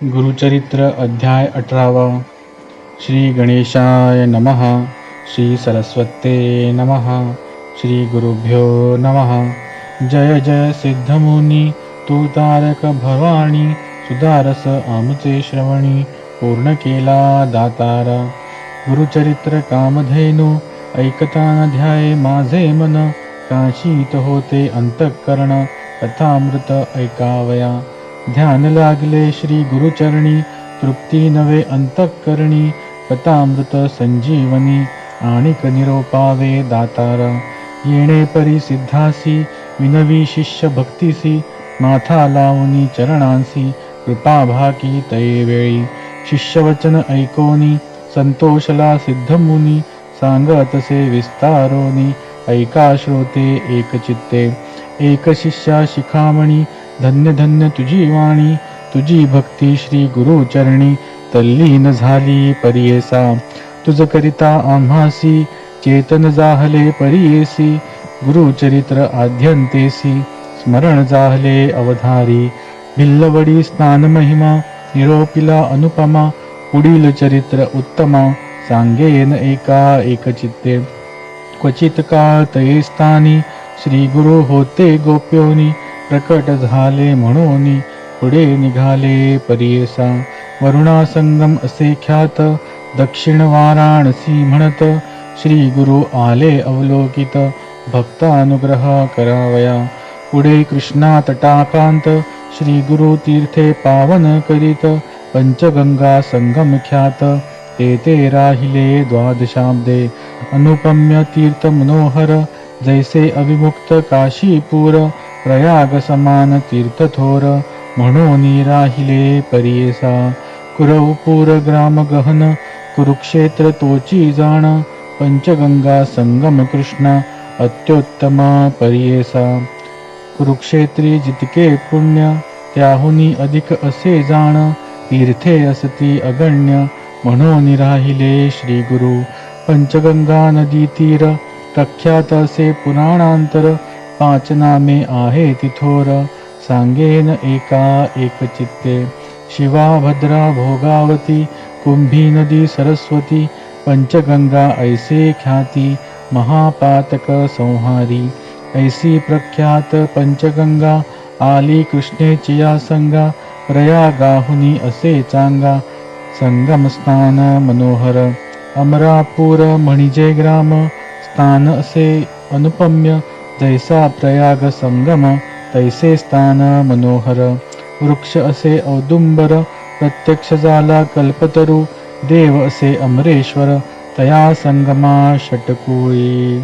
गुरुचरित्र अध्याय 18 श्री गणेशाय नमः। श्री सरस्वते नमः। श्री गुरुभ्यो नमः। जय जय सिद्धमुनी तू तारक भवानी, सुदारस आमचे श्रवणी पूर्ण केला दातारा। गुरुचरित्र कामधेनु ऐकता न ध्याये माझे मन, काशीत होते अंतःकरण कथामृत ऐकावया। ध्यान लागले श्री गुरुचरणी, तृप्ती नवे अंतःकरणी कथामृत संजीवनी आणिक निरोपावे दातारा। येणे परी सिद्धासी विनवी शिष्य भक्तीसी, माथा लावणी चरणांसी कृपा भाकी तैवेळी। शिष्यवचन ऐकोनी संतोषला सिद्धमुनी, सांगतसे विस्तारोनी ऐका श्रोते एकचित्ते। एक शिष्या शिखामणी धन्य धन्य तुझी वाणी, तुझी भक्ती श्री गुरुचरणी तल्लीन झाली परियेसा। तुझ करिता आम्हासी चेतन जाहले परियेसी, गुरुचरित्र आद्यंतेसी स्मरण जाहले अवधारी। भिल्लवडी स्नान महिमा निरोपिला अनुपमा, पुढील चरित्र उत्तमा सांगेन एका एकचित्ते। क्वचित काळ तये स्थानी श्री गुरु होते गोप्योनी, प्रकट झाले म्हणोनी पुढे निघाले परियेसा। वरुणा संगम असे ख्यात दक्षिण वाराणसी म्हणत, श्री गुरु आले अवलोकित भक्तानुग्रह करावया। पुढे कृष्णा तटाकांत श्री गुरु तीर्थे पावन करीत, पंचगंगा संगम ख्यात ते राहिले द्वादशाब्दे। अनुपम्य तीर्थ मनोहर जैसे अविमुक्त काशीपूर, प्रयाग समान तीर्थ थोर म्हणून राहिले परियेसा। कुरवपूर ग्राम गहन कुरुक्षेत्र तोची जाण, पंचगंगा संगम कृष्ण अत्युत्तम परियेसा। कुरुक्षेत्री जितके पुण्य त्याहुनी अधिक असे जाण, तीर्थे असती अगण्य म्हणून राहिले श्री गुरु। पंचगंगा नदी तीर प्रख्यात असे पुराणांतर, पाच नामे आहे तिथोर सांगेन एका एकचित्ते। शिवा भद्रा भोगावती कुंभी नदी सरस्वती, पंचगंगा ऐसे ख्याती महापातक संहारी। ऐसी प्रख्यात पंचगंगा आली कृष्णेची या संगा, प्रयागाहुनी असे चांगा संगम स्नान मनोहर। अमरापूर म्हणजे ग्राम स्थान असे अनुपम्य, जैसा प्रयाग संगम तैसे स्थान मनोहर। वृक्ष असे औदुंबर प्रत्यक्ष झाला कल्पतरू, देव असे अमरेश्वर तया संगमा षटकुळी।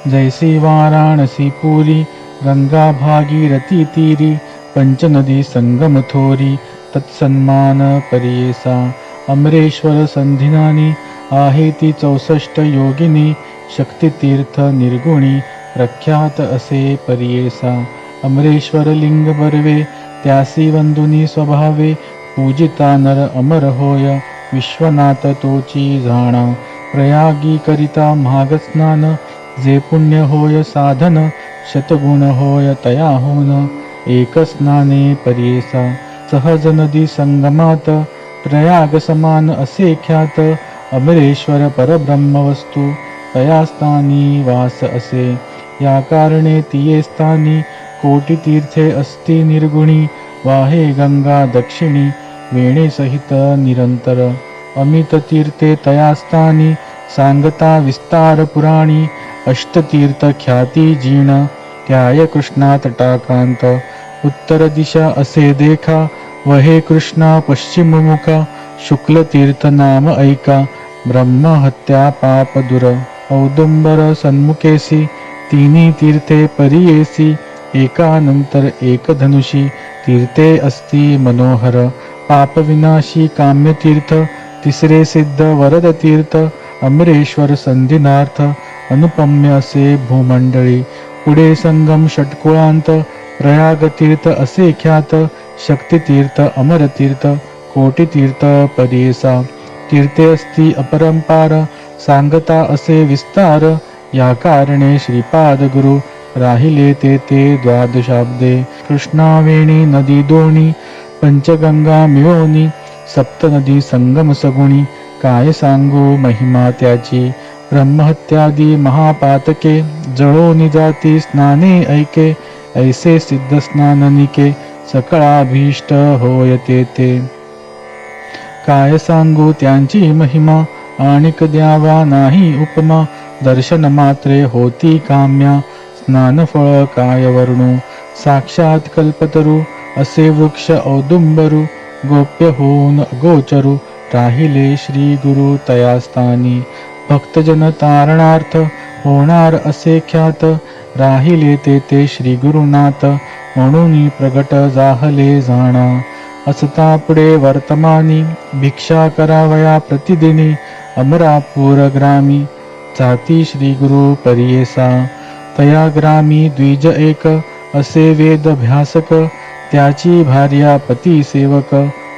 जैसी वाराणसी पुरी गंगा भागीरथी तीरी, पंचनदी संगम थोरी तत्सन्मान परियेसा। अमरेश्वर संधिनानी आहे ती 64 योगिनी, शक्तितीर्थ निर्गुणी प्रख्यात असे परियेसा। अमरेश्वर लिंग बर्वे त्यासी वंदुनी स्वभावे, पूजिता नर अमर होय विश्वनाथ तोची जाणा। प्रयागी करिता महाग स्नान, जे पुण्य होय साधन शतगुण होय तयाहून एक स्नाने परियेसा। सहज नदी संगमात प्रयाग समान असे ख्यात, अमरेश्वर परब्रह्म वस्तू तया स्थानी वास असे। या कारणे तिये स्थानी कोटी तीर्थे असती निर्गुणी, वाहे गंगा दक्षिणी वेणे सहित निरंतर। अमित तीर्थे तया स्थानी सांगता विस्तार पुराणी, अष्टतीर्थ ख्याती जीण त्याय कृष्णा तटाकांत। उत्तर दिशा असे देखा वहे कृष्णा पश्चिम मुखा, शुक्ल तीर्थ नाम ऐका ब्रह्महत्या पाप दूर। औदुंबर सन्मुखेसी तिन्ही तीर्थे परियेसी, एकानंतर एक धनुषी तीर्थे अस्ति मनोहर। पापविनाशी काम्यतीर्थ तिसरे सिद्ध वरद तीर्थ, अमरेश्वर संधिनार्थ अनुपम्य असे भूमंडळी। पुढे संगम षटकुळांत प्रयागतीर्थ असे ख्यात, शक्तितीर्थ अमरतीर्थ कोटितीर्थ परियेसा। तीर्थे अस्ति अपरंपार सांगता असे विस्तार, या कारणे श्रीपाद गुरु राहिले ते द्वादशाब्दे। कृष्णावेणी नदी दोणी पंचगंगा मिळोनी सप्तनदी संगम सगुणी, काय सांगू महिमा त्याची. ब्रह्महत्यादी महापातके, जळोनी जाती स्नाने ऐके. ऐसे सिद्ध स्नाननिके, सकळाभीष्ट होयते ते. काय सांगू त्यांची महिमा, आणिक द्यावा नाही उपमा. दर्शन मात्रे होती काम्या, स्नानफळ काय वर्णू. साक्षात कल्पतरू, असे वृक्ष औदुंबरू. गोप्य होऊन अगोचरू, राहिले श्री गुरु तयास्थानी. भक्तजन तारणार्थ, होणार असे ख्यात. राहिले ते श्री गुरुनाथ, म्हणून प्रगट जाहले जाणा. असता पुढे वर्तमानी, भिक्षा करावया प्रतिदिनी. अमरापूर ग्रामी, जाती श्री गुरु परियेसा. तया ग्रामी द्विज एक, असे वेद अभ्यासक. त्याची भार्या पती सेवक,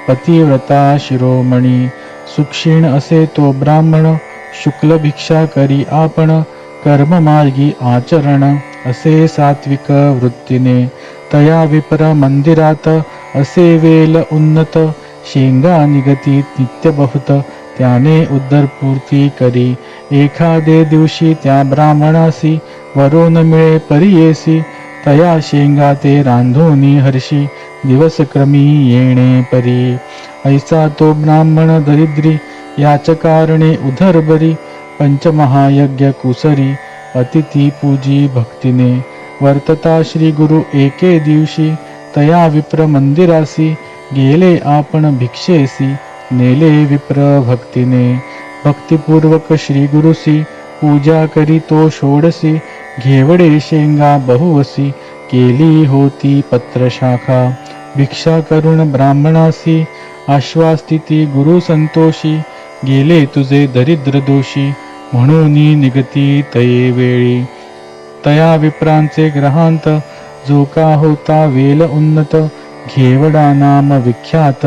पतिव्रता शिरोमणी. सुक्षीण असे तो ब्राह्मण, शुक्ल भिक्षा करी आपण. कर्ममार्गी आचरण, असे सात्विक वृत्तीने. तया विप्र मंदिरात, असे वेल उन्नत. शेंगा निगती नित्य बहुत, त्याने उदरपूर्ती करी. एखादे दिवशी त्या ब्राह्मणासी, वरून मिळे परियेसी. तया शेंगा ते रांधुनी हर्षी, दिवसक्रमी येणे परी. ऐसा तो ब्राह्मण दरिद्री, याच कारणे उदरबरी. पंचमहायज्ञ कुसरी, अतिथी पूजी भक्तीने. वर्तता श्री गुरु एके दिवशी, तया विप्र मंदिरासी. गेले आपण भिक्षेसी, नेले विप्र भक्तीने. भक्तिपूर्वक श्री गुरुसी, पूजा करी तो षोडसी. घेवडे शेंगा बहुवसी, केली होती पत्रशाखा. भिक्षा करून ब्राह्मणासी, आश्वास्तिती गुरु संतोषी. गेले तुझे दरिद्र दोषी, म्हणून निगती तये वेळी. तया विप्रांचे ग्रहांत, जो का होता वेल उन्नत. घेवडा नाम विख्यात,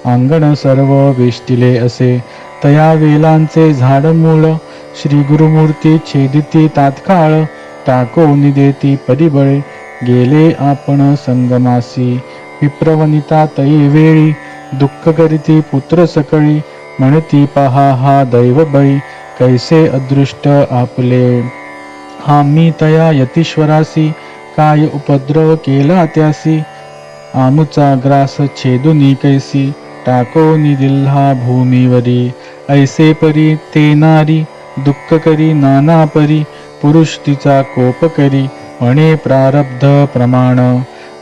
अंगण सर्व वेष्टिले असे. तया वेलांचे झाड मूळ, श्री गुरुमूर्ती छेदिती तात्काळ. टाको निदेती परिबळे, गेले आपण संगमासी. विप्रवनिता तये वेळी, दुःख करीती पुत्र सकळी. म्हणती पहा हा दैवबळी, कैसे अदृष्ट आपले. हा मी तया यतीश्वरासी, काय उपद्रव केला त्यासी. आमुचा ग्रास छेदुनी कैसी, टाकोनी दिल्हा भूमीवरी. ऐसे परी ते नारी, दुःख करी नाना परी. पुरुष तिचा कोप करी, म्हणे प्रारब्ध प्रमाण.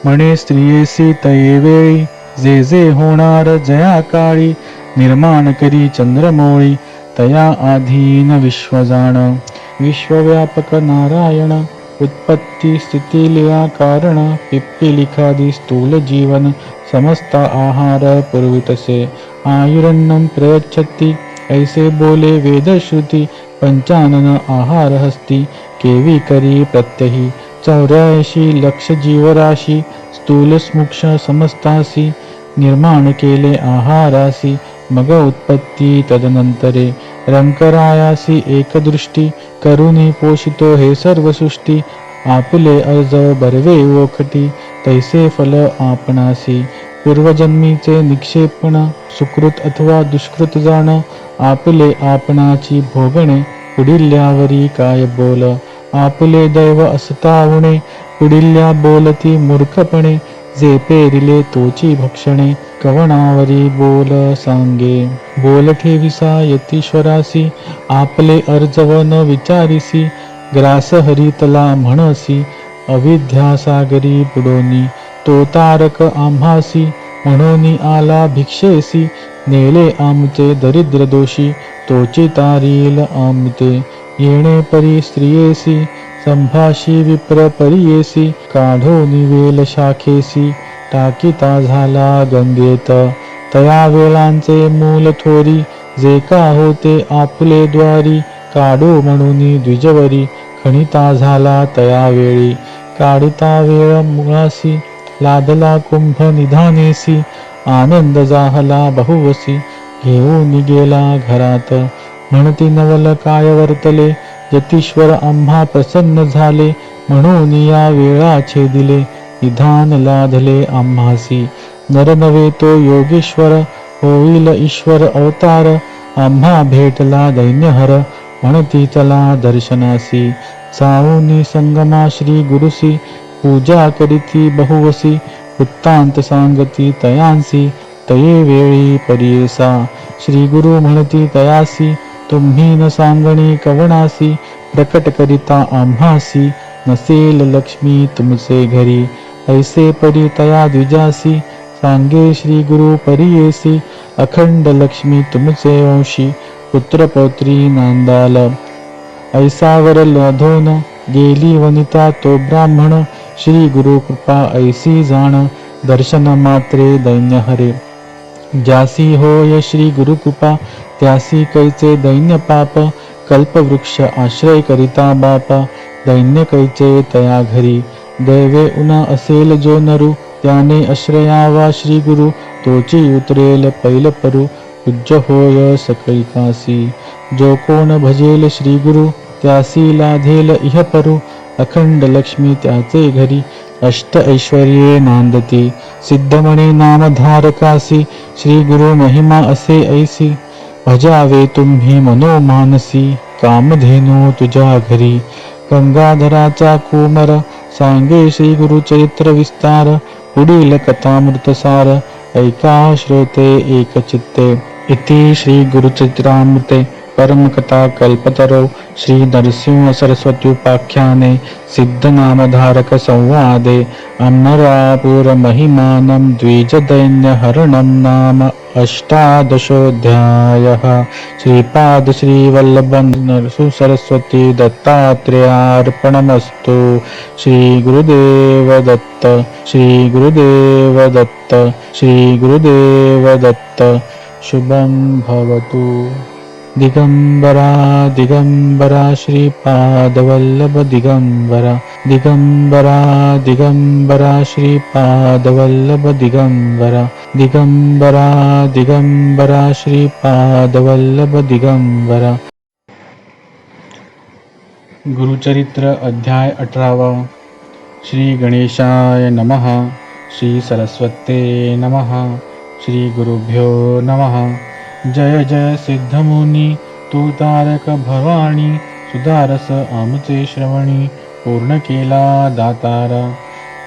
म्हणे स्त्रियेसी तये वेळी, जे जे होणार जया काळी. निर्माण करी चंद्रमोळी, तया आधीन विश्वजाण. विश्वव्यापक नारायण, उत्पत्ती स्थिती लीला कारण. पिप्पिलिखादी स्थूल जीवन, समस्त आहार पुरवितसे. आयुरन्नम प्रयच्छति, ऐसे बोले वेदश्रुती. पंचानन आहार हस्ती, केवी करी प्रत्यही. 84 लक्ष जीवराशी, स्थूल स्मुक्ष समस्तासी. निर्माण केले आहारासी, मग उत्पत्ती तदनंतरे. रंकरायासी एकदृष्टी, करुणी पोषितो हे सर्व सृष्टी. आपले अर्ज बरवे ओखटी, तैसे फल आपणासी. पूर्वजन्मीचे निक्षेपण, सुकृत अथवा दुष्कृत जाण. आपले आपणाची भोगणे, पुढिल्यावरी काय बोल. आपले दैव असतावणे, पुढिल्या बोलती मूर्खपणे. जे पेरिले तोची भक्षणे, कवणावरी बोल सांगे. बोल ठेविसा यतीश्वरासी, आपले अर्जवन विचारिसी. ग्रास हरितला म्हणसी, अविद्या सागरी बुडोनी. तो तारक आम्हासी, म्हणून आला भिक्षेसी. नेले आमचे दरिद्र दोषी, तोची तारील आमते. येणे परी स्त्रियेसी, संभाषी विप्र परियेसी. काढो निवेल शाखेसी, टाकीता झाला गंगेत. तया वेलांचे मूल थोरी, जे का होते आपले द्वारी. काढो म्हणून द्विजवरी, खणिता झाला तया वेळी. काढिता वेळ मुळासी, लादला कुंभ निधानेसी. आनंद जाहला बहुवसी, घेऊन गेला घरात. म्हणती नवल काय वर्तले, यतीश्वर आम्हा प्रसन्न झाले. म्हणून या वेळा छेदिले, निधान लाधले आम्हासी. नर नव्हे तो योगेश्वर, होईल ईश्वर अवतार. आम्हा भेटला दैन्यहर, म्हणती चला दर्शनासी. जाऊनी संगमा श्री गुरुसी, पूजा करीती बहुवसी. वृत्तांत सांगती तयांसी, तये वेळी परियेसा. श्री गुरु म्हणती तयासी, तुम्ही न सांगणे कवणासी. प्रकट करिता आम्हासी, नसेल लक्ष्मी तुमचे घरी. ऐसे परी तया द्विजासी, सांगे श्री गुरु परियेसी. अखंड लक्ष्मी तुमचे वंशी, पुत्रपौत्री नांदाल. ऐसावर लधोन, गेली वनिता तो ब्राह्मण. श्री गुरु कृपा ऐसी जाण, दर्शन मात्रे दैन्य हरे. ज्यासी होय श्री गुरु कृपा, त्यासी कैचे दैन्य पाप. कल्पवृक्ष आश्रय करिता बापा, दैन्य कैचे तया घरी. दैवे उना असेल जो नरू, त्याने आश्रयावा श्री गुरु. तोची उतरेल पैल परू, पूज्य होय सकळिकासी. जो कोण भजेल श्री गुरु, त्यासी लाधेल इह परू. अखंड लक्ष्मी त्याचे घरी, अष्ट ऐश्वर्ये नांदती. सिद्धमणी नामधारकासी, श्री गुरु महिमा असे ऐसी. भजावे तुम्ही मनोमानसी, कामधेनू तुझ्या घरी. गंगाधराचा कुमर, सांगे श्री गुरु चरित्र विस्तार. पुढील कथामृतसार, ऐका श्रोते एकचित्ते. इति श्री गुरुचरित्रामृते परमकथा कल्पतरो श्री नरसिंह सरस्वत्युपाख्याने सिद्धनामधारक संवादे अमरापुर महिमानं द्विजदैन्यहरणं नाम अष्टादशोऽध्यायः. श्रीपाद श्रीवल्लभ नरसिंह सरस्वती दत्तात्रेयार्पणमस्तु. श्री गुरुदेव दत्त, श्री गुरुदेव दत्त, श्री गुरुदेव दत्त. शुभं भवतु. दिगंबरा दिगंबरा श्रीपादवल्लभ दिगंबरा. दिगंबरा दिगंबरा श्रीपादवल्लभ दिगंबरा. दिगंबरा दिगंबरा श्रीपादवल्लभ दिगंबरा. गुरुचरित्र अध्याय 18. श्री गणेशाय नमः. श्री सरस्वते नमः. श्री गुरुभ्यो नमः. जय जय सिद्धमुनी, तू तारक भवानी. सुदारस आमचे श्रवणी, पूर्ण केला दातारा.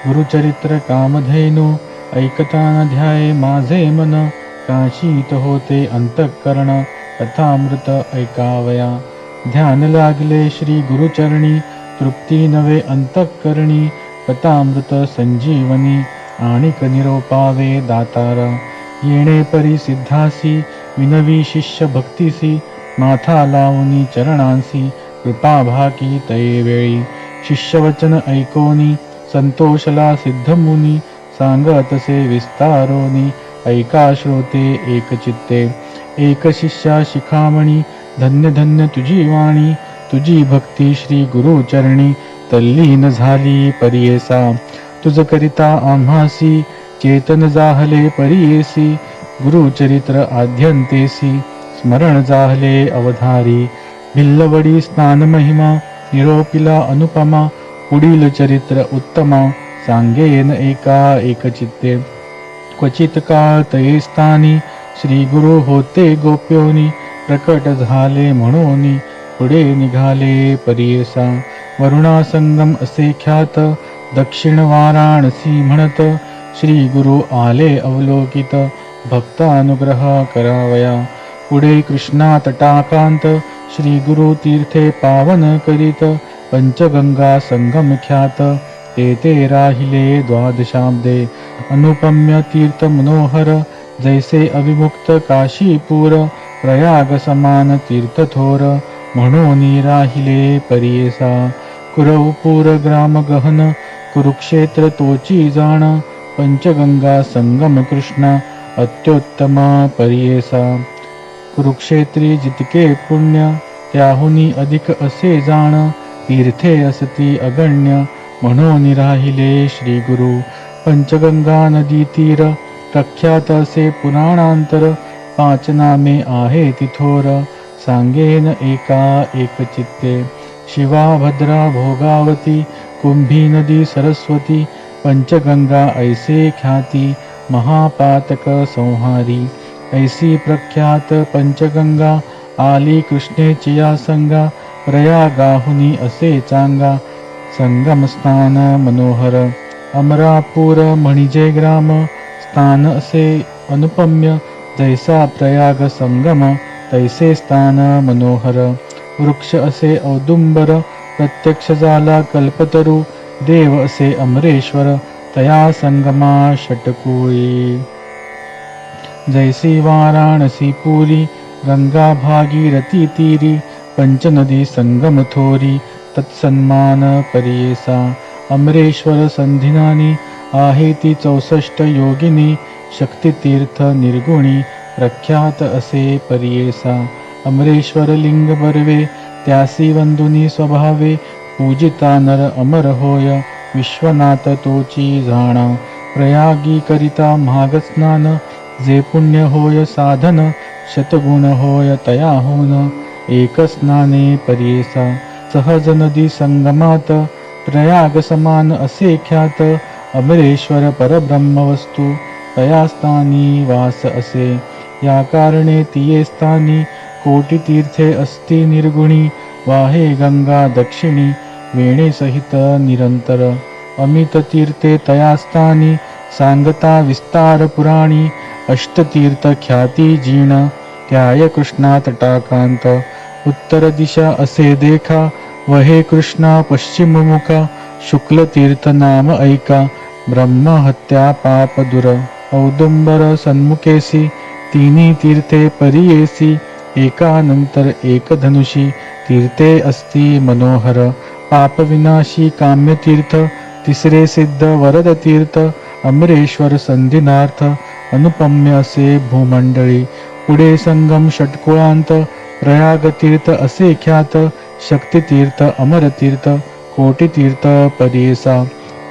गुरुचरित्र कामधेनु, ऐकता न ध्याये माझे मन. काशीत होते अंतःकरण, कथामृत ऐकावया. ध्यान लागले श्री गुरुचरणी, तृप्ती नवे अंतःकरणी. कथामृत संजीवनी, आणिक निरोपावे दातारा. येणे परी सिद्धासी, विनवी शिष्य भक्तीसी. माथा लावणी चरणांसी, कृपा भाकी तये वेळी. शिष्यवचन ऐकोनी, संतोषला सिद्धमुनी. सांगतसे विस्तारोनी, ऐका श्रोते एकचित्ते. एक शिष्या शिखामणी, धन्य धन्य तुझी वाणी. तुझी भक्ती श्री गुरुचरणी, तल्लीन झाली परियेसा. तुझ करिता आम्हासी, चेतन जाहले परियेसी. गुरुचरित्र आद्यंतेसी, स्मरण जाहले अवधारी. भिल्लवडी स्नान महिमा, निरोपिला अनुपमा. पुढील चरित्र उत्तमा, सांगेन एका एकचित्ते. क्वचित काळ तये स्थानी, श्री गुरु होते गोप्योनी. प्रकट झाले म्हणोनी, पुढे निघाले परियेसा. वरुणा संगम असे ख्यात, दक्षिण वाराणसी म्हणत. श्री गुरु आले अवलोकित, भक्तानुग्रह करावया. पुढे कृष्णा तटाकांत, श्री गुरु तीर्थे पावन करीत. पंचगंगा संगम ख्यात, ते राहिले द्वादशाब्दे. अनुपम्य तीर्थ मनोहर, जैसे अविमुक्त काशीपूर. प्रयाग समान तीर्थ थोर, म्हणून राहिले परियेसा. कुरवपूर ग्राम गहन, कुरुक्षेत्र तोची जाण. पंचगंगा संगम कृष्ण, अत्युत्तम परियेसा. कुरुक्षेत्री जितके पुण्य, त्याहुनी अधिक असे जाण. तीर्थे असती अगण्य, म्हणून राहिले श्री गुरु. पंचगंगा नदी तीर, प्रख्यात असे पुराणांतर. पाच नामे आहे तिथोर, सांगेन एका एकचित्ते. शिवा भद्रा भोगावती, कुंभी नदी सरस्वती. पंचगंगा ऐसे ख्याती, महापातक संहारी. ऐसी प्रख्यात पंचगंगा आली कृष्णेची या संगा. प्रयागाहुनी असे चांगा संगम स्थान मनोहर. अमरापूर म्हणजे ग्राम स्थान असे अनुपम्य. जैसा प्रयाग संगम तैसे स्थान मनोहर. वृक्ष असे औदुंबर प्रत्यक्ष झाला कल्पतरू. देव असे अमरेश्वर तया संगमा षटकुळी. जैसी वाराणसी पुरी गंगा भागीरथी तीरी. पंचनदी संगम थोरी तत्सन्मान परियेसा. अमरेश्वर संधिनानी आहे ती 64 योगिनी. शक्तितीर्थ निर्गुणी प्रख्यात असे परियेसा. अमरेश्वर लिंग बर्वे त्यासी वंदुनी स्वभावे. पूजिता नर अमर होय विश्वनाथ तोची जाणा. प्रयागी करिता महाग स्नान जे पुण्य होय साधन. शतगुण होय तयाहून एक स्नाने परियेसा. सहज नदी संगमात प्रयाग समान असे ख्यात. अमरेश्वर परब्रह्म वस्तू तया स्थानी वास असे. या कारणे तिये स्थानी कोटी तीर्थे असती निर्गुणी. वाहे गंगा दक्षिणी वेणे सहित निरंतर. अमित तीर्थे तया स्थानी सांगता विस्तार पुराणी. अष्टतीर्थ ख्याती जीण त्याय कृष्णा तटाकांत. उत्तर दिशा असे देखा वहे कृष्णा पश्चिम मुखा. शुक्ल तीर्थ नाम ऐका ब्रह्महत्या पाप दूर. औदुंबर सन्मुखेसी तिन्ही तीर्थे परियेसी. एकानंतर एक धनुषी तीर्थे अस्ति मनोहर. पापविनाशी काम्यतीर्थ तिसरे सिद्ध वरद तीर्थ. अमरेश्वर संधिनार्थ अनुपम्य असे भूमंडळी. पुढे संगम षटकुळांत प्रयागतीर्थ असे ख्यात. शक्तितीर्थ अमरतीर्थ कोटितीर्थ परियेसा.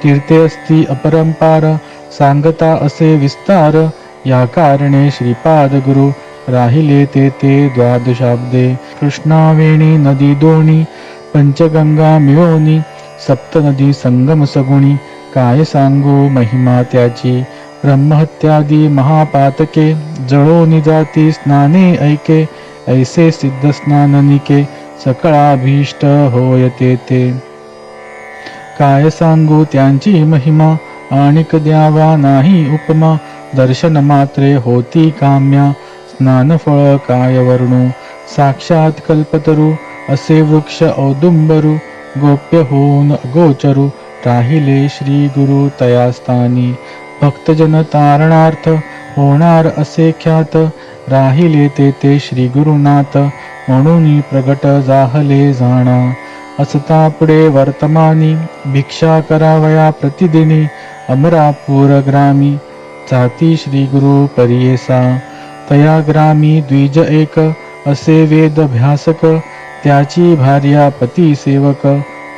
तीर्थे अस्ति अपरंपार सांगता असे विस्तार. या कारणे श्रीपाद गुरु राहिले ते द्वादशाब्दे. कृष्णावेणी नदी दोणी पंचगंगा मिळोनी. सप्तनदी संगम सगुणी काय सांगू महिमा त्याची. ब्रह्महत्यादी महापातके जळोनी जाती स्नाने ऐके. ऐसे सिद्ध स्नाननिके सकळाभीष्ट होय ते. काय सांगू त्यांची महिमा आणिक द्यावा नाही उपमा. दर्शन मात्रे होती काम्या स्नानफळ काय वर्णू. साक्षात कल्पतरू असे वृक्ष औदुंबरू. गोप्य होऊन अगोचरू राहिले श्री गुरु तया स्थानी. भक्तजन तारणार्थ होणार असे ख्यात. राहिले ते श्री गुरुनाथ म्हणून प्रगट जाहले जाणा. असता पुढे वर्तमानी भिक्षा करावया प्रतिदिनी. अमरापूर ग्रामी जाती श्री गुरु परियेसा. तया ग्रामी द्विज एक असे वेद अभ्यासक. त्याची भार्या पती सेवक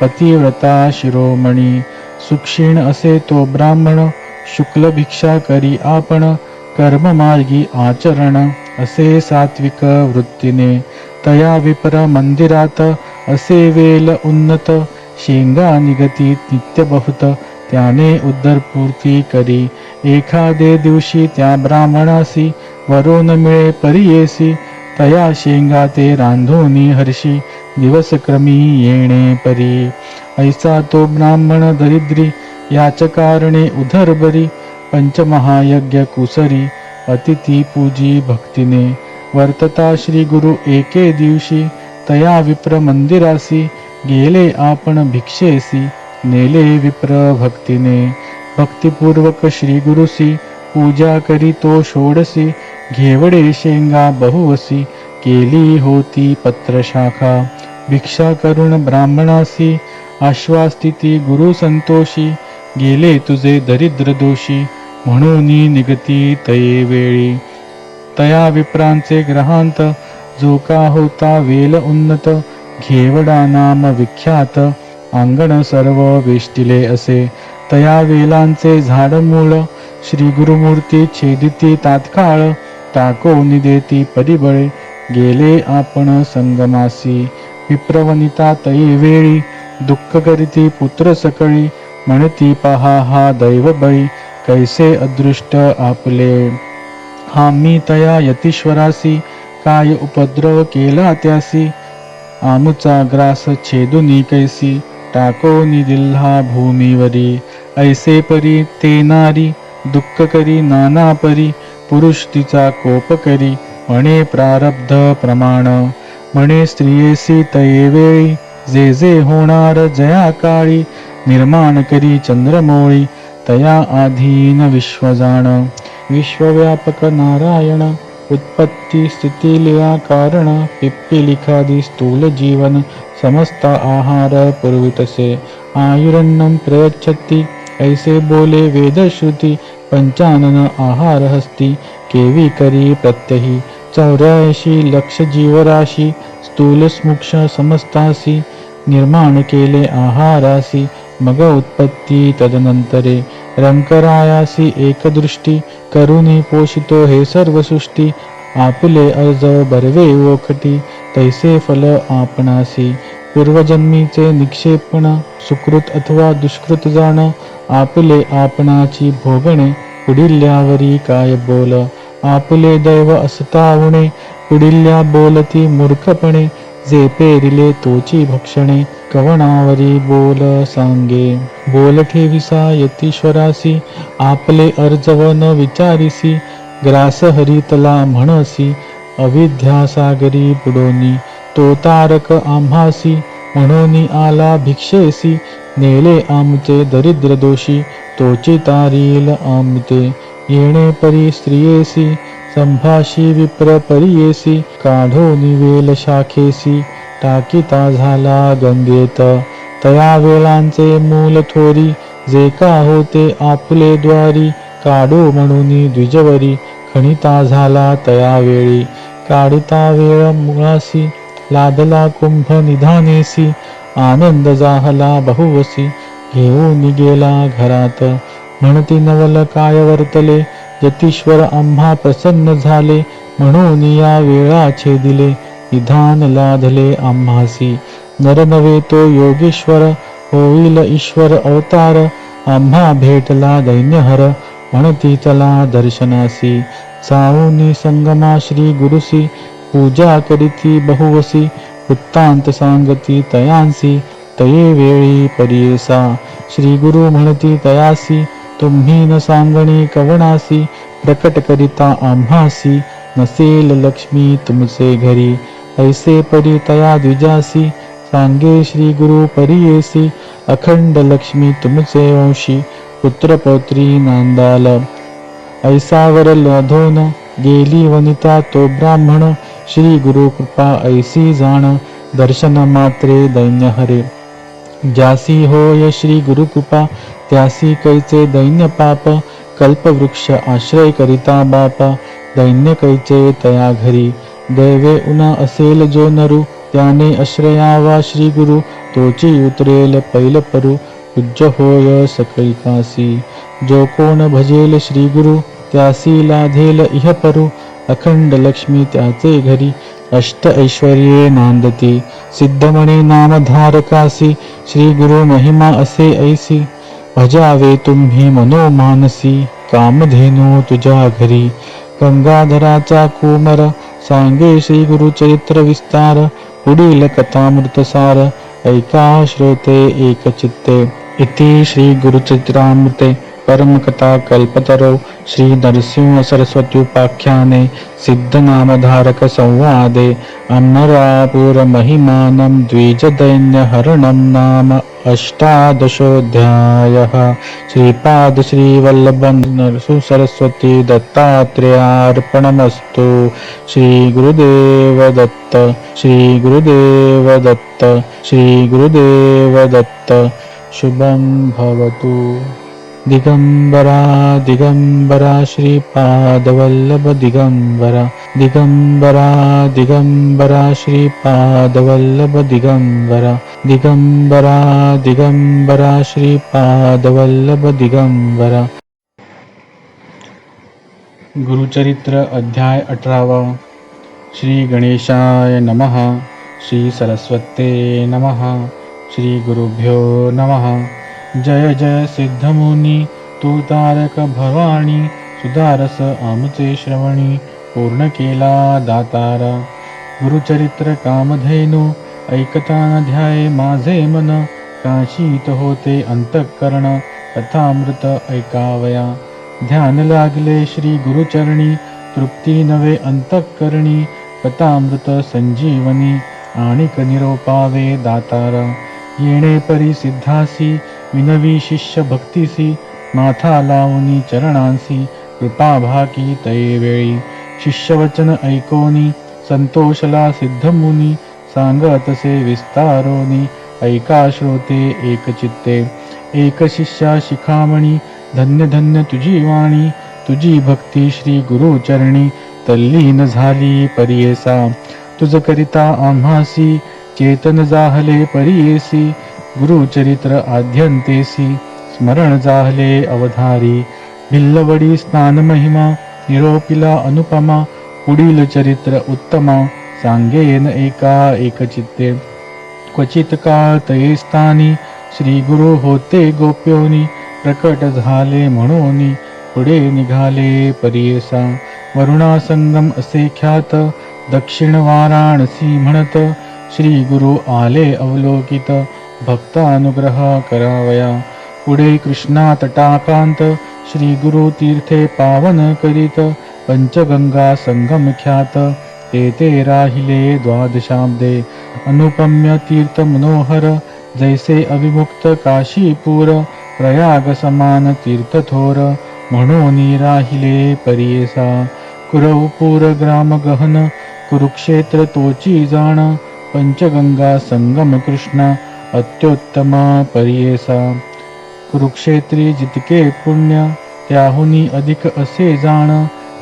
पतिव्रता शिरोमणी. सुक्षीण असे तो ब्राह्मण शुक्ल भिक्षा करी आपण. कर्ममार्गी आचरण असे सात्विक वृत्तीने. तया विप्र मंदिरात असे वेल उन्नत. शेंगा निगती नित्य बहुत त्याने उदरपूर्ती करी. एखादे दिवशी त्या ब्राह्मणासी वरून मिळे परियेसी. तया शेंगा ते रांधोनी हर्षी दिवसक्रमी येणे परी. ऐसा तो ब्राह्मण दरिद्री याच कारणे उदरबरी. पंचमहायज्ञ कुसरी अतिथी पूजी भक्तीने. वर्तता श्री गुरु एके दिवशी तया विप्र मंदिरासी. गेले आपण भिक्षेसी नेले विप्र भक्तीने. भक्तिपूर्वक श्री गुरुसी पूजा करी तो षोडसी. घेवडे शेंगा बहुवसी केली होती पत्रशाखा. भिक्षा करून ब्राह्मणासी आश्वास्तिती गुरु संतोषी. गेले तुझे दरिद्र दोषी म्हणून निगती तये वेळी. तया विप्रांचे ग्रहांत जो का होता वेल उन्नत. घेवडा नाम विख्यात अंगण सर्व वेष्टिले असे. तया वेलांचे झाड मूळ श्री गुरुमूर्ती छेदिती तात्काळ. टाकोनी देती परिबळे गेले आपण संगमासी. विप्रवनिता तई वेळी दुःख करीती पुत्र सकळी. म्हणती पहा हा दैवबळी कैसे अदृष्ट आपले. हा मी तया यतीश्वरासी, काय उपद्रव केला त्यासी. आमुचा ग्रास छेदुनी कैसी, टाकोनी दिल्हा भूमीवरी. ऐसे परी ते नारी, दुःख करी नाना परी. पुरुष तिचा कोप करी, म्हणे प्रारब्ध प्रमाण. म्हणे स्त्रियेसी तये वेळी, जे जे होणार जया काळी. निर्माण करी चंद्रमोळी, तया आधीन विश्वजाण. विश्वव्यापक नारायण, उत्पत्ती स्थिती लीला कारण. पिप्पिलिखादी स्थूल जीवन, समस्त आहार पुरवितसे. आयुरन्नं प्रयच्छति, ऐसे बोले वेदश्रुती. पंचानन आहार हस्ती, केवी करी प्रत्यही. 84 लक्ष जीवराशी, स्थूल स्मुक्ष समस्तासी. निर्माण केले आहारासी, मग उत्पत्ती तदनंतरे. रंकरायासी एकदृष्टी, करुणी पोषितो हे सर्व सृष्टी. आपले अर्ज बरवे ओखटी, तैसे फल आपणासी. पूर्वजन्मीचे निक्षेपण, सुकृत अथवा दुष्कृत जाण. आपले आपणाची भोगणे, पुढिल्यावरी काय बोल. आपले दैव असता उणे, पुढिल्या बोलती मूर्खपणे. जे पेरिले तोची भक्षणे, कवणावरी बोल सांगे. बोल ठेविसा यतीश्वरासी, आपले अर्जवन विचारिसी. ग्रास हरितला म्हणसी, अविद्या सागरी बुडोनी. तो तारक आम्हासी, म्हणून आला भिक्षेसी. नेले आमचे दरिद्र दोषी, तोची तारील आमते. येणे परी स्त्रियेसी, संभाषी विप्र परियेसी. काढो निवेल शाखेसी, टाकीता झाला गंगेत. तया वेळांचे मूल थोरी, जे का होते आपले द्वारी. काढो म्हणून द्विजवरी, खणिता झाला तया वेळी. काढिता वेळ मुळासी, लादला कुंभ निधानेसी. आनंद जाहला बहुवसी, घेऊन गेला घरात. म्हणती नवल काय वर्तले, यतीश्वर आम्हा प्रसन्न झाले. म्हणून या वेळा छेदिले, विधान लादले आम्हासी. नर नव्हे तो योगेश्वर, होईल ईश्वर अवतार. आम्हा भेटला दैन्यहर, म्हणती चला दर्शनासी. जाऊनी संगमा श्री गुरुसी, पूजा करीती बहुवसी. वृत्तांत सांगती तयांसी, तये वेळी परियेसा. श्री गुरु म्हणती तयासी, तुम्ही न सांगणी कवणासी. प्रकट करिता आम्हासी, नसेल लक्ष्मी तुमचे घरी. ऐसे परी तया द्विजासी, सांगे श्री गुरु परियेसी. अखंड लक्ष्मी तुमचे वंशी, पुत्रपौत्री नांदाल. ऐसावर लधोन, गेली वनिता तो ब्राह्मण. श्री गुरु कृपा ऐसी जाण, दर्शन मात्रे दैन्य हरे. ज्यासी होय श्री गुरु कृपा, त्यासी कैचे दैन्य पाप. कल्पवृक्ष आश्रय करिता बापा, दैन्य कैचे तया घरी. दैवे उना असेल जो नरू, त्याने आश्रयावा श्री गुरु. तोची उतरेल पैल परू, पूज्य होय सकळिकासी. जो कोण भजेल श्री गुरु, त्यासी लाधेल इह परू. अखंड लक्ष्मी त्याचे घरी, अष्ट ऐश्वर्ये नांदती. सिद्धमणी नामधारकासी, श्री गुरु महिमा असे ऐसी. भजावे तुम्ही मनोमानसी, कामधेनू तुझ्या घरी. गंगाधराचा कुमर, सांगे श्री गुरु चरित्र विस्तार. पुढील कथामृतसार, ऐका श्रोते एकचित्ते. इति श्री गुरुचरित्रामृते परमकथा कल्पतरो श्री नरसिंह सरस्वत्युपाख्याने सिद्धनामधारक संवादे अमरापुर महिमानं द्विजदैन्यहरणं नाम अष्टादशोऽध्यायः. श्रीपाद श्रीवल्लभ नरसिंह सरस्वती दत्तात्रेयार्पणमस्तु. श्री गुरुदेव दत्त, श्री गुरुदेव दत्त, श्री गुरुदेव दत्त. शुभं भवतु. दिगंबरा दिगंबरा श्रीपादवल्लभ दिगंबरा. दिगंबरा दिगंबरा श्रीपादवल्लभ दिगंबरा. दिगंबरा दिगंबरा श्रीपादवल्लभ दिगंबरा. गुरुचरित्र अध्याय 18. श्री गणेशाय नमः. श्री सरस्वते नमः. श्री गुरुभ्यो नमः. जय जय सिद्धमुनी तू तारक भवानी सुधारस आमचे श्रवणी पूर्ण केला दातारा गुरुचरित्र कामधेनु ऐकता न ध्याये माझे मन काशीत होते अंतःकरण कथामृत ऐकावया ध्यान लागले श्री गुरुचरणी तृप्ती नवे अंतःकरणी कथामृत संजीवनी आणिक निरोपावे दातारा येणे परी सिद्धासी विनवी शिष्य भक्तीसी माथा लावणी चरणांसी कृपा भाकी तये वेळी शिष्यवचन ऐकोनी संतोषला सिद्धमुनी सांगतसे विस्तारोनी ऐका श्रोते एकचित्ते एक शिष्या शिखामणी धन्य धन्य तुझी वाणी तुझी भक्ती श्री गुरुचरणी तल्लीन झाली परियेसा तुझ करिता आम्हासी चेतन जाहले परियेसी गुरुचरित्र आद्यंतेसी स्मरण जाहले अवधारी भिल्लवडी स्नान महिमा निरोपिला अनुपमा पुढील चरित्र उत्तमा सांगेन एका एकचित्ते क्वचित काळ तये स्थानी श्री गुरु होते गोप्योनी प्रकट झाले म्हणून पुढे निघाले परियेसा वरुणा संगम असे ख्यात दक्षिण वाराणसी म्हणत श्री गुरु आले अवलोकित भक्तानुग्रह करावया पुढे कृष्णा तटाकांत श्री गुरु तीर्थे पावन करीत पंचगंगा संगम ख्यात ते राहिले द्वादशाब्दे अनुपम्य तीर्थ मनोहर जैसे अविमुक्त काशीपूर प्रयाग समान तीर्थथोर म्हणून राहिले परियेसा कुरवपूर ग्राम गहन कुरुक्षेत्र तोची जाण पंचगंगा संगम कृष्ण अत्युत्तम परियेसा कुरुक्षेत्री जितके पुण्य त्याहुनी अधिक असे जाण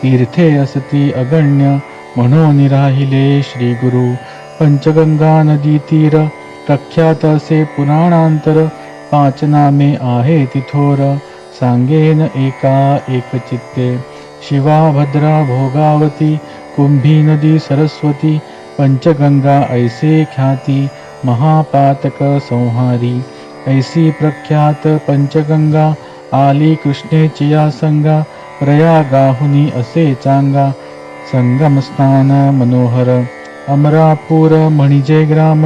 तीर्थे असती अगण्य म्हणून राहिले श्री गुरु पंचगंगा नदी तीर प्रख्यात असे पुराणांतर पाच नामे आहे तिथोर सांगेन एका एकचित्ते शिवा भद्रा भोगावती कुंभी नदी सरस्वती पंचगंगा ऐसे ख्याती महापातक संहारी ऐसी प्रख्यात पंचगंगा आली कृष्णेची या संगा प्रयागाहुनी असे चांगा संगम स्थान मनोहर अमरापूर म्हणजे ग्राम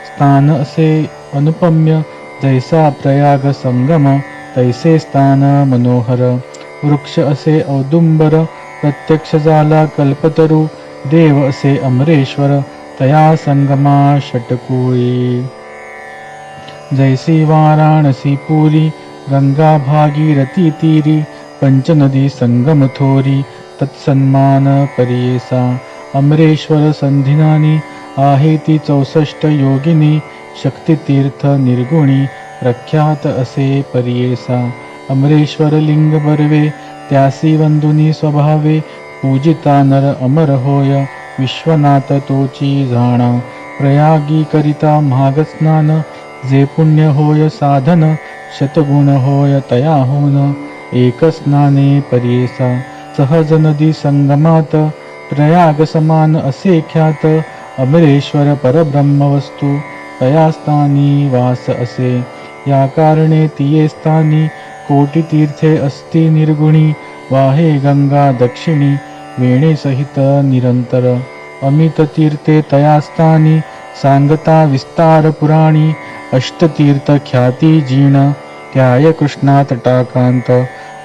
स्थान असे अनुपम्य जैसा प्रयाग संगम तैसे स्थान मनोहर वृक्ष असे औदुंबर प्रत्यक्ष झाला कल्पतरू देव असे अमरेश्वर तया संगमा षटकुळी जैसी वाराणसी पुरी गंगा भागीरथी तीरी पंचनदी संगम थोरी तत्सन्मान परियेसा अमरेश्वर संधिनानी आहे ती 64 योगिनी शक्तितीर्थ निर्गुणी प्रख्यात असे परियेसा अमरेश्वर लिंग बर्वे त्यासी वंदुनी स्वभावे पूजिता नर अमर होय विश्वनाथ तोची जाणा प्रयागी करिता महाग स्नान जे पुण्य होय साधन शतगुण होय तयाहून एक स्नाने परियेसा सहज नदी संगमात प्रयाग समान असे ख्यात अमरेश्वर परब्रह्म वस्तू तया स्थानी वास असे या कारणे तिये स्थानी कोटी तीर्थे अस्ति निर्गुणी वाहे गंगा दक्षिणी वेणे सहित निरंतर अमित तीर्थे तया स्थानी सांगता विस्तार पुराणी अष्टतीर्थ ख्याती जीण त्याय कृष्णा तटाकांत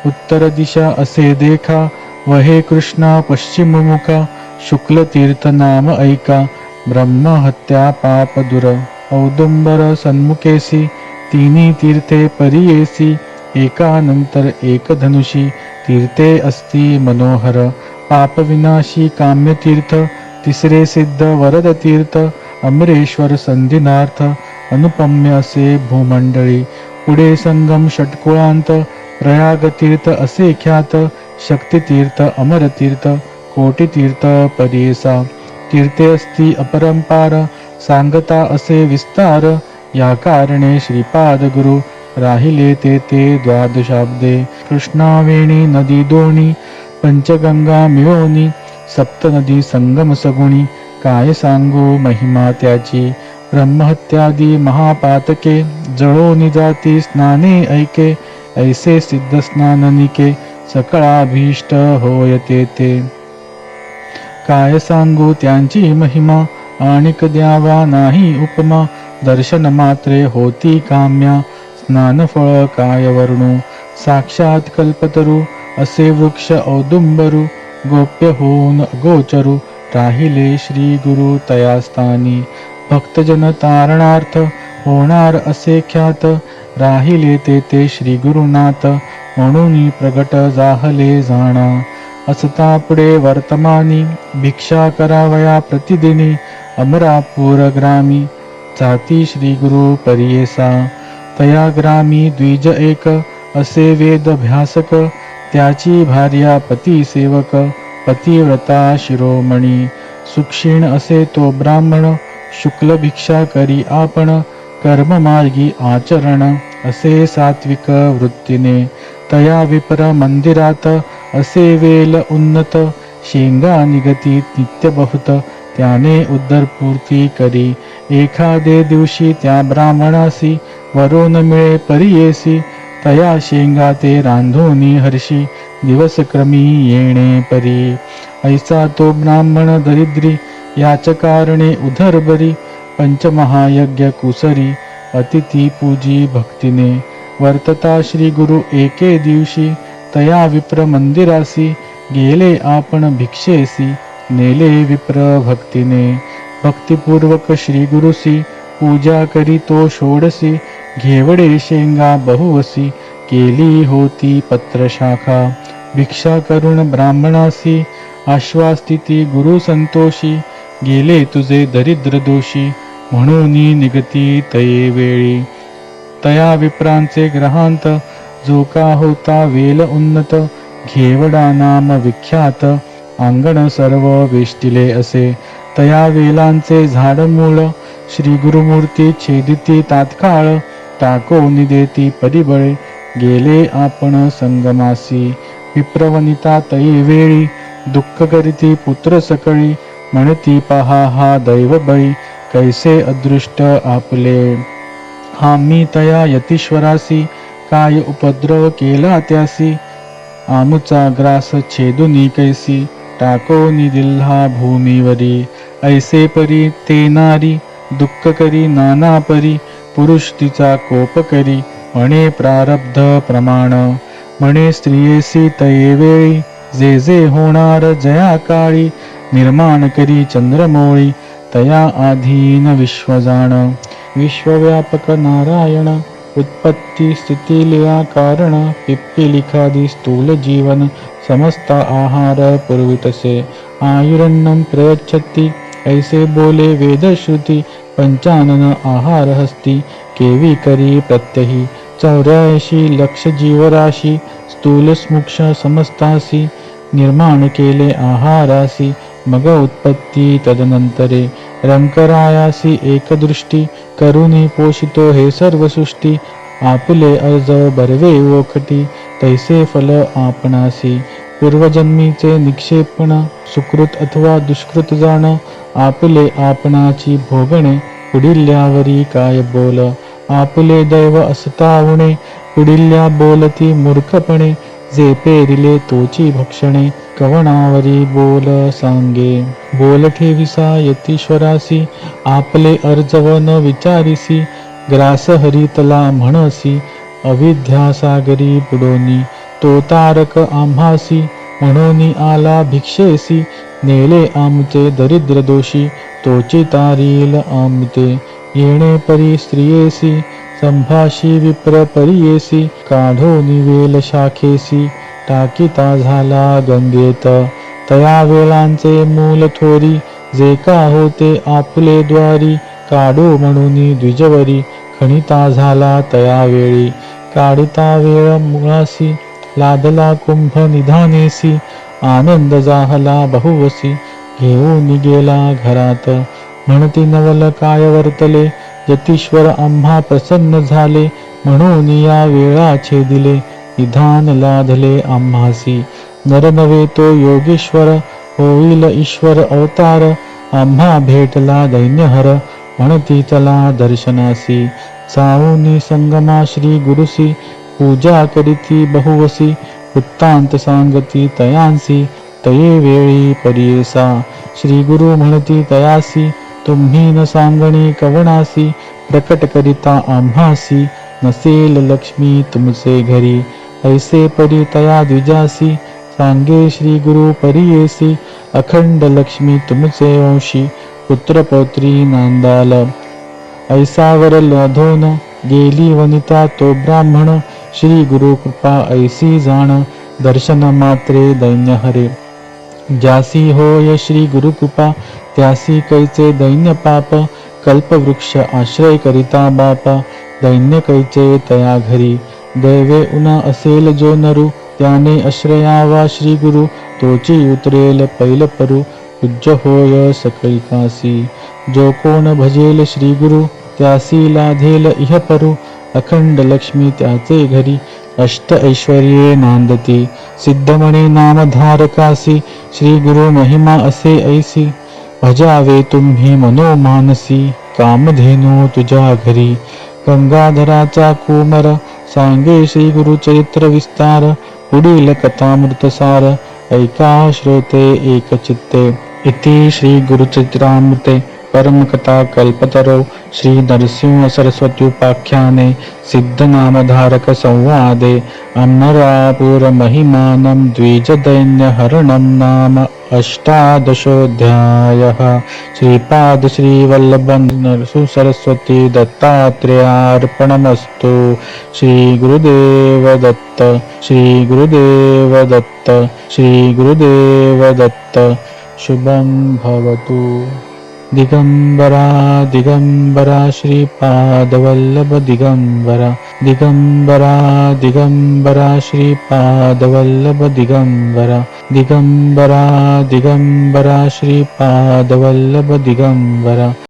उत्तर दिशा असे देखा वहे कृष्णा पश्चिम मुखा शुक्ल तीर्थ नाम ऐका ब्रह्महत्या पाप दुर औदुंबर सन्मुखेसी तिन्ही तीर्थे परियेसी एकानंतर एक धनुषी तीर्थे अस्ति मनोहर पापविनाशी काम्यतीर्थ तिसरे सिद्ध वरद तीर्थ अमरेश्वर संधिनार्थ अनुपम्य असे भूमंडळी पुढे संगम षटकुळांत प्रयागतीर्थ असे ख्यात शक्तितीर्थ अमरतीर्थ कोटितीर्थ परियेसा तीर्थे अस्ति अपरंपार सांगता असे विस्तार या कारणे श्रीपाद गुरु राहिले ते द्वादशाब्दे कृष्णावेणी नदी दोणी पंचगंगा मिळोनी सप्तनदी संगम सगुणी काय सांगू महिमा त्याची ब्रह्महत्यादी महापातके जळोनी जाती स्नाने ऐके ऐसे सिद्ध स्नाननिके सकळाभीष्ट होयते ते. काय सांगू त्यांची महिमा, आणिक द्यावा नाही उपमा. दर्शन मात्रे होती काम्या, स्नानफळ काय वर्णू. साक्षात कल्पतरू असे वृक्ष औदुंबरू, गोप्य होऊन गोचरू राहिले श्री गुरु तयास्थानी. भक्तजन तारणार्थ होणार असे ख्यात, राहिले ते श्री गुरुनाथ म्हणून प्रगट जाहले जाणा. असता पुढे वर्तमानी, भिक्षा करावया प्रतिदिनी. अमरापूर ग्रामी जाती श्री गुरु परियेसा. तया ग्रामी द्विज एक, असे वेद भ्यासक. त्याची भार्या पती सेवक, पतिव्रता शिरोमणी. सुक्षीण असे तो ब्राह्मण, शुक्ल भिक्षा करी आपण. कर्ममार्गी आचरण, असे सात्विक वृत्तीने. तया विप्र मंदिरात, असे वेल उन्नत. शेंगा निगती नित्य बहुत, त्याने उदरपूर्ती करी. एखादे दिवशी त्या ब्राह्मणासी, वरून मिळे परियेसी. तया शेंगा ते रांधुनी हर्षी, दिवसक्रमी येणे परी. ऐसा तो ब्राह्मण दरिद्री, याच कारणे उदरबरी. पंचमहायज्ञ कुसरी, अतिथी पूजी भक्तीने. वर्तता श्री गुरु एके दिवशी, तया विप्र मंदिरासी. गेले आपण भिक्षेसी, नेले विप्र भक्तीने. भक्तिपूर्वक श्री गुरुसी, पूजा करी तो षोडसी. घेवडे शेंगा बहुवसी, केली होती पत्रशाखा. भिक्षा करून ब्राह्मणासी, आश्वास्तिती गुरु संतोषी. गेले तुझे दरिद्र दोषी, म्हणून निगती तये वेळी. तया विप्रांचे ग्रहांत, जो का होता वेल उन्नत. घेवडा नाम विख्यात, अंगण सर्व वेष्टिले असे. तया वेलांचे झाड मूळ, श्री गुरुमूर्ती छेदिती तात्काळ. टाको निदेती परिबळे, गेले आपण संगमासी. विप्रवनिता तये वेळी, दुःख करीती पुत्र सकळी. म्हणती पहा हा दैवबळी, कैसे अदृष्ट आपले. आम्ही तया यतीश्वरासी, काय उपद्रव केला त्यासी. आमुचा ग्रास छेदुनी कैसी, टाको निदिल्हा भूमीवरी. ऐसे परी ते नारी, दुःख करी नाना परी. पुरुष तिचा कोप करी, म्हणे प्रारब्ध प्रमाण. म्हणे स्त्रियेसी तये वेळी, जे जे होणार जया काळी. निर्माण करी चंद्रमोळी, तया आधीन विश्वजाण. विश्वव्यापक नारायण, उत्पत्ती स्थिती लिया कारण. पिप्पिलिखादी स्थूल जीवन, समस्त आहार पुरवितसे. आयुरन्नम प्रयच्छति, ऐसे बोले वेदश्रुती. पंचानन आहार हस्ती, केवी करी प्रत्यही. 84 लक्ष जीवराशी, स्थूल स्मुक्ष समस्तासी. निर्माण केले आहारासी, मग उत्पत्ती तदनंतरे. रंकरायासी एकदृष्टी, करुणी पोषितो हे सर्व सृष्टी. आपले अर्ज बरवे ओखटी, तैसे फल आपणासी. पूर्वजन्मीचे निक्षेपण, सुकृत अथवा दुष्कृत जाण. आपले आपणाची भोगणे, पुढिल्यावरी काय बोल. आपले दैव असतावणे, पुढिल्या बोलती मूर्खपणे. जे पेरिले तोची भक्षणे, कवणावरी बोल सांगे. बोल ठेविसा यतीश्वरासी, आपले अर्जवन विचारिसी. ग्रास हरितला म्हणसी, अविद्यासागरी बुडोनी. तो तारक आम्हासी, म्हणून आला भिक्षेसी. नेले आमचे दरिद्र दोषी, तोची तारील आमते. येणे परी स्त्रियेसी, संभाषी विप्र परियेसी. काढो निवेल शाखेसी, टाकीता झाला गंगेत. तया वेळांचे मूल थोरी, जे का होते आपले द्वारी. काढू म्हणून द्विजवरी, खणिता झाला तया वेळी. काढिता वेळ मुळासी, लादला कुंभ निधानेसी. आनंद जाहला बहुवसी, घेऊन गेला घरात. म्हणती नवल काय वर्तले, यतीश्वर आम्हा प्रसन्न झाले. म्हणून या वेळा छेदिले, विधान लादले आम्हासी. नर नव्हे तो योगेश्वर, होईल ईश्वर अवतार. आम्हा भेटला दैन्यहर, म्हणती चला दर्शनासी. जाऊनी संगमा श्री गुरुसी, पूजा करीती बहुवसी वृत्तांत सांगती तयांसी तये वेळी परियेसा श्री गुरु म्हणती तयासी तुम्ही न सांगणे कवणासी प्रकट करिता आम्हासी नसेल लक्ष्मी तुमचे घरी ऐसे परी तया द्विजासी सांगे श्री गुरु परियेसी अखंड लक्ष्मी तुमचे वंशी पुत्रपौत्री नांदाल ऐसावर लधोन गेली वनिता तो ब्राह्मण श्री गुरु कृपा ऐसी जाण दर्शन मात्रे दैन्य हरे ज्यासी होय श्री गुरु कृपा त्यासी कैचे दैन्य पाप कल्पवृक्ष आश्रय करिता बापा दैन्य कैचे तया घरी दैवे उना असेल जो नरू त्याने आश्रयावा श्री गुरु तोची उतरेल पैल परू पूज्य होय सकळी कासी जो कोण भजेल श्री गुरु त्यासी लाधेल इह परू अखंड लक्ष्मी त्याचे घरी अष्ट ऐश्वर्ये नांदती सिद्धमणी नामधारकासी श्री गुरु महिमा असे ऐसी भजावे तुम्ही मनोमानसी कामधेनू तुझ्या घरी गंगाधराचा कुमर सांगे श्री गुरु चरित्र विस्तार पुढील कथामृतसार ऐका श्रोते एकचित्ते इति श्री गुरुचरित्रामृते परमकथा कल्पतरो श्री नरसिंह सरस्वत्युपाख्याने सिद्धनामधारक संवादे अमरापुर महिमानं द्विजदैन्यहरणं नाम अष्टादशोऽध्यायः श्रीपाद श्रीवल्लभ नरसिंह दत्तात्रेयार्पणमस्तु श्री गुरुदेव दत्त श्री गुरुदेव दत्त श्री गुरुदेव दत्त शुभं भवतु दिगंबरा दिगंबरा श्रीपादवल्लभ दिगंबरा दिगंबरा दिगंबरा श्रीपादवल्लभ दिगंबरा दिगंबरा दिगंबरा श्रीपादवल्लभ दिगंबरा